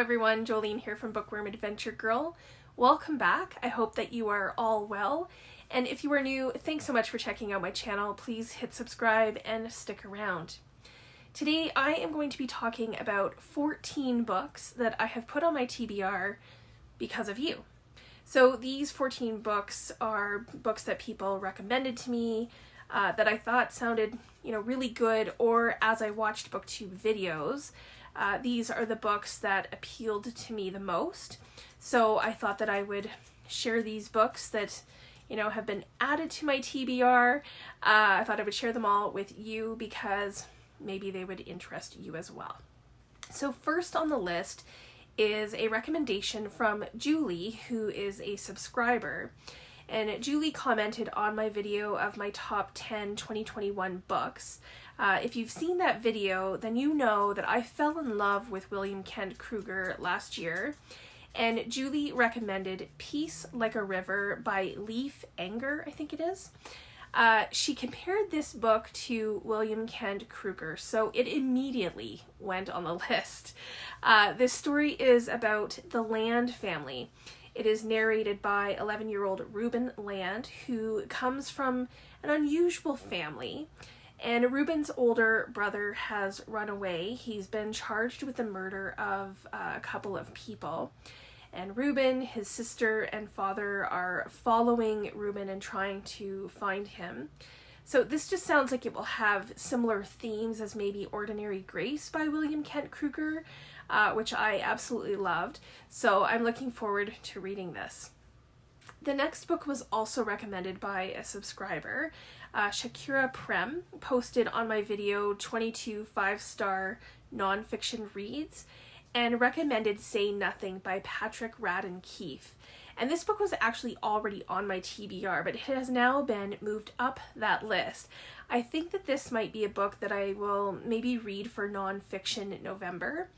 everyone, Jolene here from Bookworm Adventure Girl. Welcome back. I hope that you are all well. And if you are new, thanks so much for checking out my channel. Please hit subscribe and stick around. Today I am going to be talking about 14 books that I have put on my TBR because of you. So these 14 books are books that people recommended to me, that I thought sounded, really good, or as I watched BookTube videos, these are the books that appealed to me the most. So I thought that I would share these books that, have been added to my TBR. I thought I would share them all with you because maybe they would interest you as well. So first on the list is a recommendation from Julie, who is a subscriber. And Julie commented on my video of my top 10 2021 books. If you've seen that video, then you know that I fell in love with William Kent Kruger last year. And Julie recommended Peace Like a River by Leif, Enger, I think it is. She compared this book to William Kent Kruger, so it immediately went on the list. This story is about the Land family. It is narrated by 11-year-old Reuben Land, who comes from an unusual family. And Reuben's older brother has run away. He's been charged with the murder of a couple of people. And Reuben, his sister, and father are following Reuben and trying to find him. So this just sounds like it will have similar themes as maybe Ordinary Grace by William Kent Kruger, which I absolutely loved. So I'm looking forward to reading this. The next book was also recommended by a subscriber. Shakura Prem posted on my video 22 5-star nonfiction reads and recommended Say Nothing by Patrick Radden Keefe. And this book was actually already on my TBR, but it has now been moved up that list. I think that this might be a book that I will maybe read for nonfiction in November.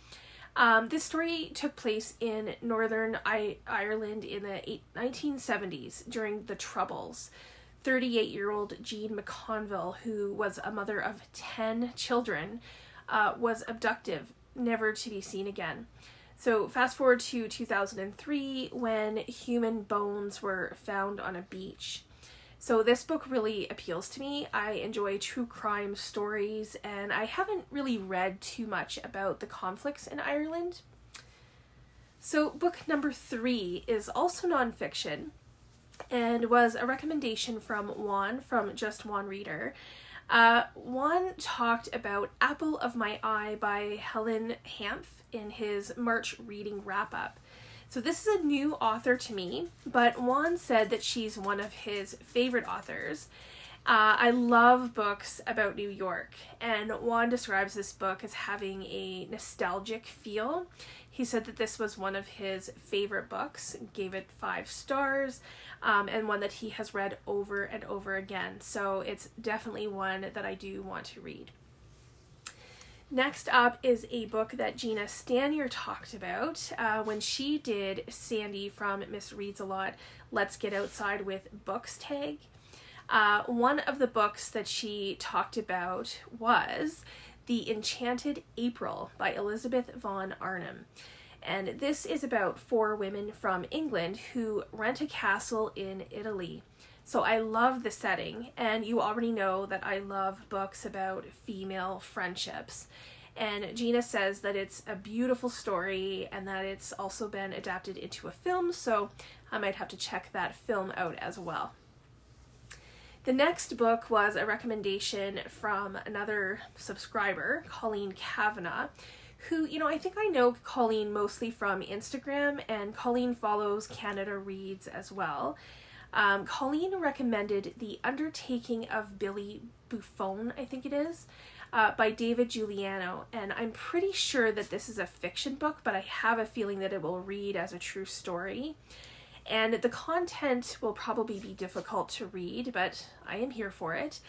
This story took place in Northern Ireland in the 1970s during the Troubles. 38-year-old Jean McConville, who was a mother of 10 children, was abducted, never to be seen again. So fast forward to 2003 when human bones were found on a beach. So this book really appeals to me. I enjoy true crime stories, and I haven't really read too much about the conflicts in Ireland. So book number 3 is also nonfiction and was a recommendation from Juan from Just Juan Reader. Juan talked about Apple of My Eye by Helene Hanff in his March reading wrap-up. So this is a new author to me, but Juan said that she's one of his favorite authors. I love books about New York, and Juan describes this book as having a nostalgic feel. He said that this was one of his favorite books, gave it 5 stars, and one that he has read over and over again. So it's definitely one that I do want to read. Next up is a book that Gina Stanier talked about when she did Sandy from Miss Reads a Lot, Let's Get Outside with Books tag. One of the books that she talked about was The Enchanted April by Elizabeth von Arnim. And this is about 4 women from England who rent a castle in Italy. So I love the setting, and you already know that I love books about female friendships. And Gina says that it's a beautiful story and that it's also been adapted into a film, so I might have to check that film out as well. The next book was a recommendation from another subscriber, Colleen Cavanaugh, who, I think I know Colleen mostly from Instagram, and Colleen follows Canada Reads as well. Colleen recommended The Undertaking of Billy Buffone, I think it is, by David Giuliano, and I'm pretty sure that this is a fiction book, but I have a feeling that it will read as a true story. And the content will probably be difficult to read, but I am here for it.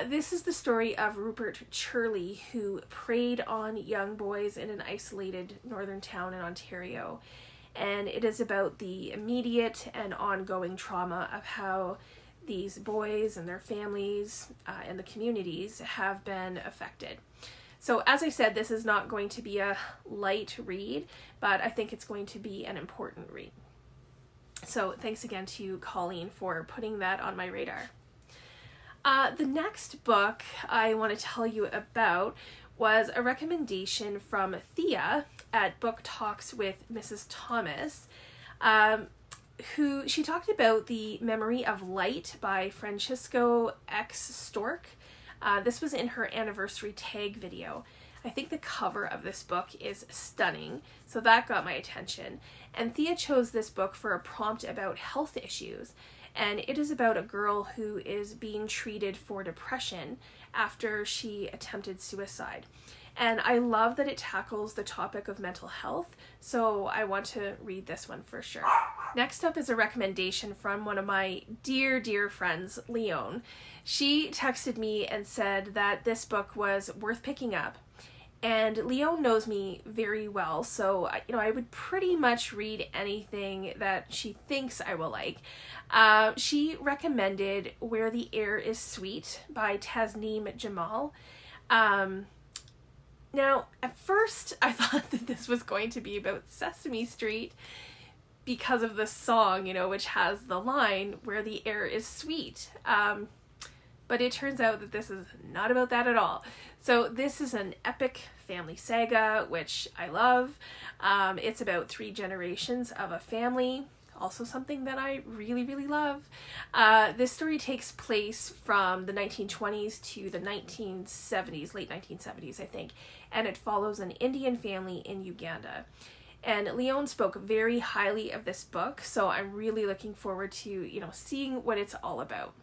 This is the story of Rupert Churley, who preyed on young boys in an isolated northern town in Ontario. And it is about the immediate and ongoing trauma of how these boys and their families and the communities have been affected. So as I said, this is not going to be a light read, but I think it's going to be an important read. So thanks again to Colleen for putting that on my radar. The next book I want to tell you about was a recommendation from Thea at Book Talks with Mrs. Thomas, who she talked about The Memory of Light by Francisco X. Stork. This was in her anniversary tag video. I think the cover of this book is stunning, so that got my attention. And Thea chose this book for a prompt about health issues, and it is about a girl who is being treated for depression after she attempted suicide. And I love that it tackles the topic of mental health, so I want to read this one for sure. Next up is a recommendation from one of my dear, dear friends, Leon. She texted me and said that this book was worth picking up. And Leon knows me very well, so I would pretty much read anything that she thinks I will like. She recommended Where the Air is Sweet by Tasneem Jamal. Now, at first, I thought that this was going to be about Sesame Street because of the song, which has the line, Where the Air is Sweet. But it turns out that this is not about that at all. So this is an epic family saga, which I love. It's about 3 generations of a family, also something that I really, really love. This story takes place from the 1920s to the 1970s, late 1970s, I think, and it follows an Indian family in Uganda. And Leon spoke very highly of this book, so I'm really looking forward to, seeing what it's all about.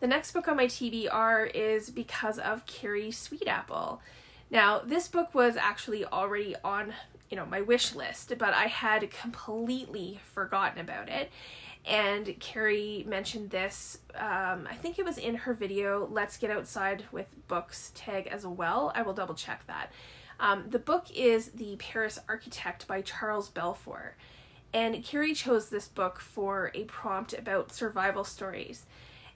The next book on my TBR is Because of Carrie Sweetapple. Now, this book was actually already on, my wish list, but I had completely forgotten about it. And Carrie mentioned this, I think it was in her video, Let's Get Outside with Books tag as well. I will double check that. The book is The Paris Architect by Charles Belfoure. And Carrie chose this book for a prompt about survival stories.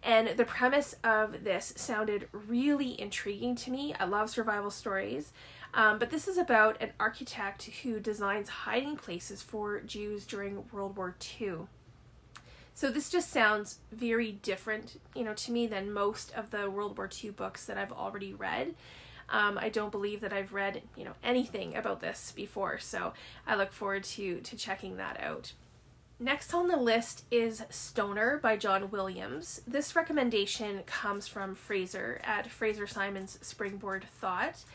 And the premise of this sounded really intriguing to me. I love survival stories. But this is about an architect who designs hiding places for Jews during World War II. So this just sounds very different, to me than most of the World War II books that I've already read. I don't believe that I've read, anything about this before, so I look forward to checking that out. Next on the list is Stoner by John Williams. This recommendation comes from Fraser at Fraser Simon's Springboard Thought.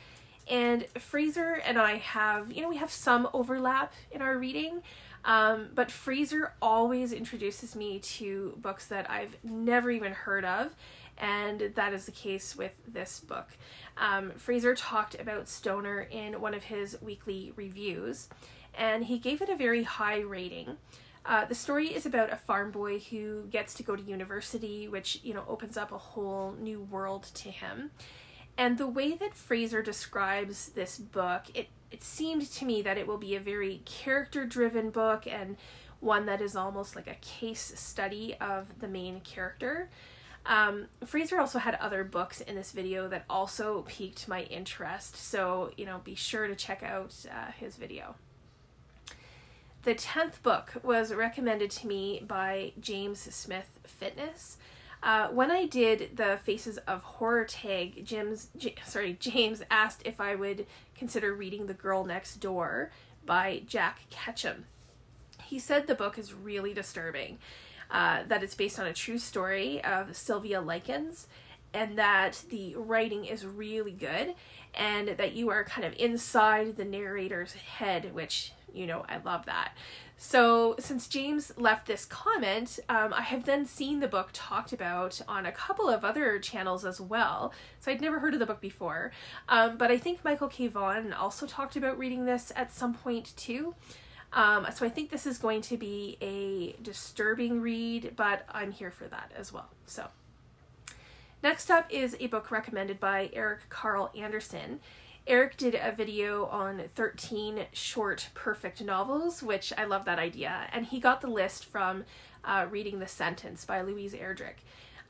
And Fraser and I have, we have some overlap in our reading, but Fraser always introduces me to books that I've never even heard of, and that is the case with this book. Fraser talked about Stoner in one of his weekly reviews, and he gave it a very high rating. The story is about a farm boy who gets to go to university, which, opens up a whole new world to him. And the way that Fraser describes this book, it seemed to me that it will be a very character-driven book and one that is almost like a case study of the main character. Fraser also had other books in this video that also piqued my interest, so, be sure to check out his video. The 10th book was recommended to me by James Smith Fitness. When I did the Faces of Horror tag, James asked if I would consider reading The Girl Next Door by Jack Ketchum. He said the book is really disturbing, that it's based on a true story of Sylvia Likens, and that the writing is really good, and that you are kind of inside the narrator's head, which, I love that. So since James left this comment, I have then seen the book talked about on a couple of other channels as well. So I'd never heard of the book before, but I think Michael K. Vaughan also talked about reading this at some point too. So I think this is going to be a disturbing read, but I'm here for that as well. So next up is a book recommended by Eric Carl Anderson. Eric did a video on 13 short perfect novels, which I love that idea, and he got the list from Reading the Sentence by Louise Erdrich.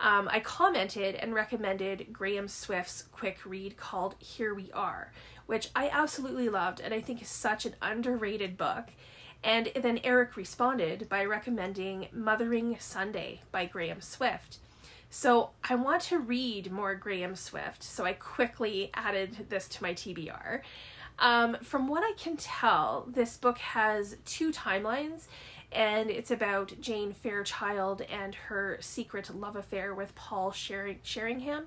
I commented and recommended Graham Swift's quick read called Here We Are, which I absolutely loved and I think is such an underrated book. And then Eric responded by recommending Mothering Sunday by Graham Swift. So I want to read more Graham Swift, so I quickly added this to my TBR. From what I can tell, this book has 2 timelines, and it's about Jane Fairchild and her secret love affair with Paul Sheringham.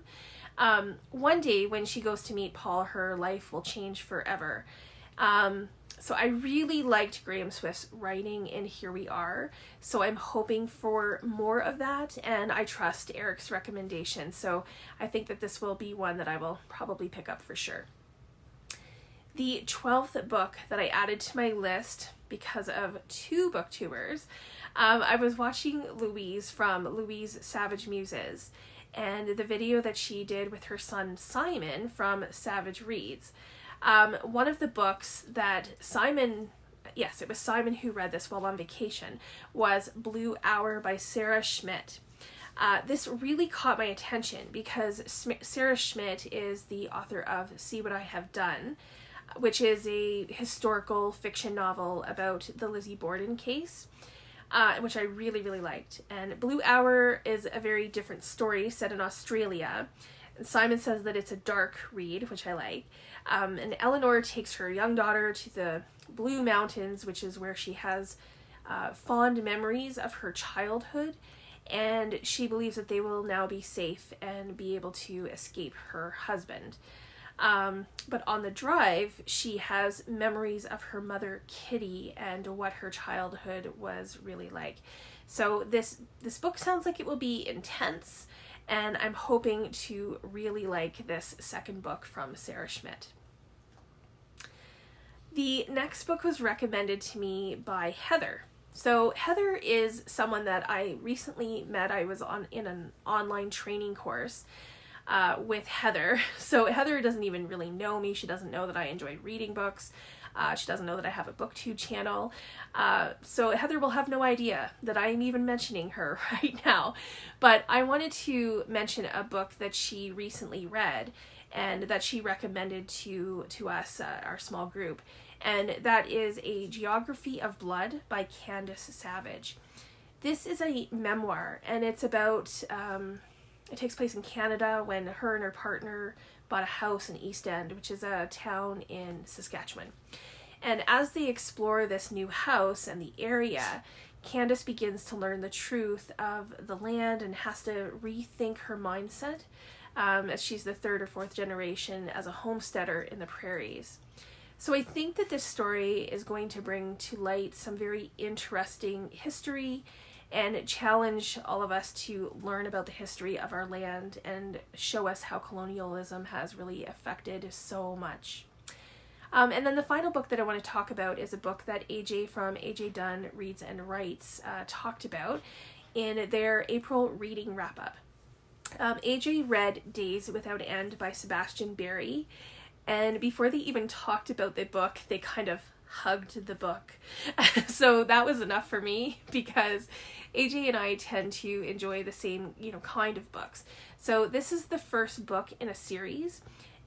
One day when she goes to meet Paul, her life will change forever. So I really liked Graham Swift's writing in Here We Are, so I'm hoping for more of that, and I trust Eric's recommendation, so I think that this will be one that I will probably pick up for sure. The 12th book that I added to my list because of 2 booktubers, I was watching Louise from Louise Savage Muses, and the video that she did with her son Simon from Savage Reads. One of the books that Simon, yes, it was Simon who read this while on vacation, was Blue Hour by Sarah Schmidt. This really caught my attention because Sarah Schmidt is the author of See What I Have Done, which is a historical fiction novel about the Lizzie Borden case, which I really, really liked. And Blue Hour is a very different story set in Australia. And Simon says that it's a dark read, which I like. And Eleanor takes her young daughter to the Blue Mountains, which is where she has fond memories of her childhood, and she believes that they will now be safe and be able to escape her husband. But on the drive, she has memories of her mother Kitty and what her childhood was really like. So this book sounds like it will be intense, and I'm hoping to really like this second book from Sarah Schmidt. The next book was recommended to me by Heather. So Heather is someone that I recently met. I was in an online training course with Heather. So Heather doesn't even really know me. She doesn't know that I enjoy reading books. She doesn't know that I have a BookTube channel. So Heather will have no idea that I am even mentioning her right now. But I wanted to mention a book that she recently read and that she recommended to us, our small group. And that is A Geography of Blood by Candace Savage. This is a memoir, and it's about, it takes place in Canada when her and her partner bought a house in East End, which is a town in Saskatchewan. And as they explore this new house and the area, Candace begins to learn the truth of the land and has to rethink her mindset, as she's the 3rd or 4th generation as a homesteader in the prairies. So I think that this story is going to bring to light some very interesting history and challenge all of us to learn about the history of our land and show us how colonialism has really affected so much. And then the final book that I want to talk about is a book that AJ from AJ Dunn Reads and Writes talked about in their April reading wrap-up. AJ read Days Without End by Sebastian Barry, and before they even talked about the book, they kind of hugged the book. So that was enough for me because AJ and I tend to enjoy the same, kind of books. So this is the first book in a series,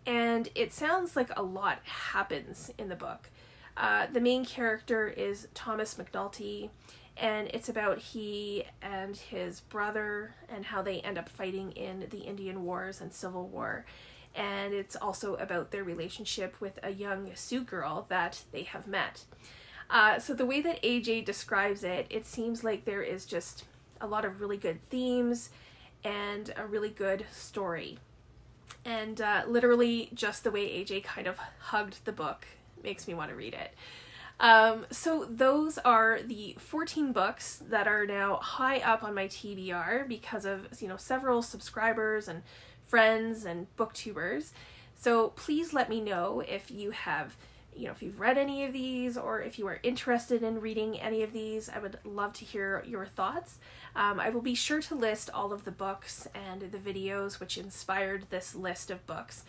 and it sounds like a lot happens in the book. The main character is Thomas McNulty, and it's about he and his brother and how they end up fighting in the Indian Wars and Civil War. And it's also about their relationship with a young Sioux girl that they have met. So the way that AJ describes it, it seems like there is just a lot of really good themes and a really good story. And literally just the way AJ kind of hugged the book makes me want to read it. So those are the 14 books that are now high up on my TBR because of, several subscribers and friends and booktubers. So please let me know if you have, if you've read any of these or if you are interested in reading any of these. I would love to hear your thoughts. I will be sure to list all of the books and the videos which inspired this list of books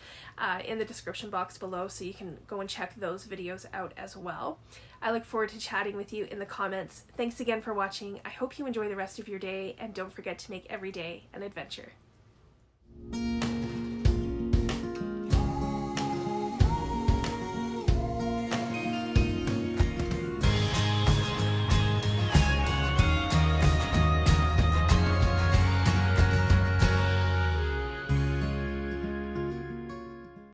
in the description box below, so you can go and check those videos out as well. I look forward to chatting with you in the comments. Thanks again for watching. I hope you enjoy the rest of your day, and don't forget to make every day an adventure.